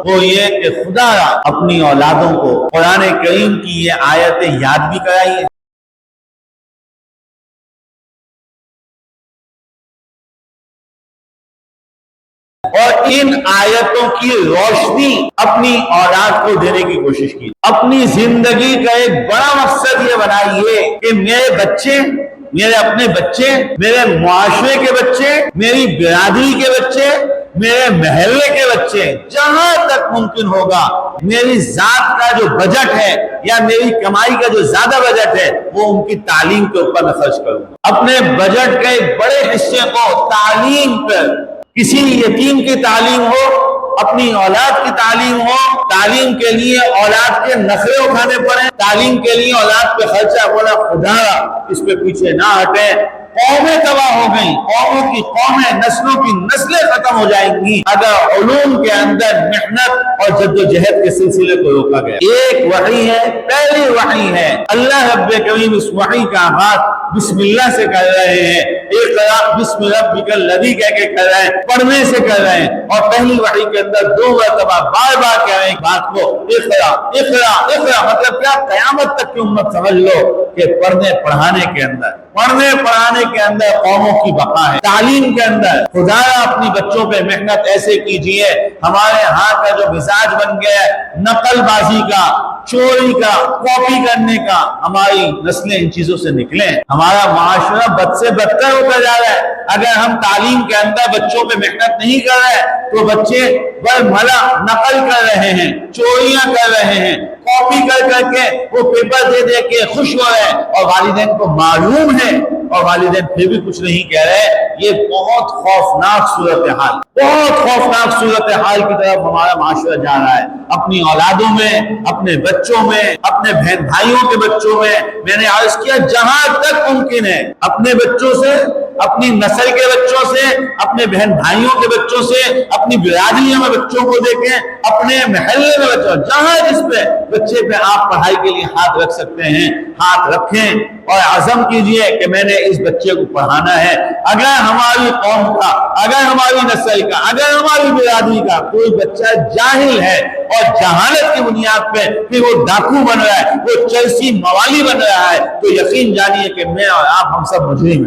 وہ یہ کہ خدا اپنی اولادوں کو قرآن کریم کی یہ آیتیں یاد بھی کرائی ہے، اور ان آیتوں کی روشنی اپنی اولاد کو دینے کی کوشش کی۔ اپنی زندگی کا ایک بڑا مقصد یہ بنائیے کہ میرے بچے، میرے اپنے بچے، میرے معاشرے کے بچے، میری برادری کے بچے، میرے محلے کے بچے، جہاں تک ممکن ہوگا میری ذات کا جو بجٹ ہے یا میری کمائی کا جو زیادہ بجٹ ہے وہ ان کی تعلیم کے اوپر میں خرچ کروں، اپنے بجٹ کے ایک بڑے حصے کو تعلیم پر، کسی یتیم کی تعلیم ہو، اپنی اولاد کی تعلیم ہو، تعلیم کے لیے اولاد کے نخرے اٹھانے پڑے، تعلیم کے لیے اولاد پہ خرچہ، بولا خدا اس پہ پیچھے نہ ہٹے۔ قومیں تباہ ہو گئیں، قوموں کی قومیں، نسلوں کی نسلیں ختم ہو جائیں گی اگر علوم کے اندر محنت اور جدوجہد کے سلسلے کو روکا گیا۔ ایک وحی ہے، پہلی وحی ہے، اللہ رب کریم اس وحی کا آغاز بسم اللہ سے کر رہے ہیں، اقرأ بسم ربک الذی کہہ کے کر رہے ہیں، پڑھنے سے کر رہے ہیں، اور پہلی وحی کے اندر دو مرتبہ بار بار کہہ رہے ہیں بات کو، اقرأ اقرأ اقرأ، مطلب کیا؟ قیامت تک کی امت سمجھ لو کہ پڑھنے پڑھانے کے اندر، پڑھنے پڑھانے کے اندر قوموں کی بقا ہے۔ تعلیم کے اندر خدایا اپنی بچوں پہ محنت ایسے کیجئے، ہمارے ہاں کا جو مزاج بن گیا ہے نقل بازی کا، چوری کا، کاپی کرنے کا، ہماری نسلیں ان چیزوں سے نکلیں۔ ہمارا معاشرہ بد سے بدتر ہوتا جا رہا ہے۔ اگر ہم تعلیم کے اندر بچوں پہ محنت نہیں کر رہے تو بچے برملا نقل کر رہے ہیں، چوریاں کر رہے ہیں، کاپی کر کر کے وہ پیپر دے دے کے خوش ہو رہے ہیں، اور والدین کو معلوم ہے اور والدین پھر بھی کچھ نہیں کہہ رہے۔ یہ بہت خوفناک صورتحال، بہت خوفناک صورتحال کی طرف ہمارا معاشرہ جا رہا ہے۔ اپنی اولادوں میں، اپنے بچوں میں، اپنے بہن بھائیوں کے بچوں میں، میں نے عرض کیا جہاں تک ممکن ہے اپنے بچوں سے، اپنی نسل کے بچوں سے، اپنے بہن بھائیوں کے بچوں سے، اپنی برادریوں میں بچوں کو دیکھیں، اپنے محلے میں بچوں، جہاں جس پہ بچے پہ آپ پڑھائی کے لیے ہاتھ رکھ سکتے ہیں ہاتھ رکھیں، اور عزم کیجئے کہ میں نے اس بچے کو پڑھانا ہے۔ اگر ہماری قوم کا، اگر ہماری نسل کا، اگر ہماری برادری کا کوئی بچہ جاہل ہے اور جہالت کی بنیاد پہ کہ وہ ڈاکو بن رہا ہے، وہ چرسی موالی بن رہا ہے، تو یقین جانیے کہ میں اور آپ ہم سب مجرم ہیں۔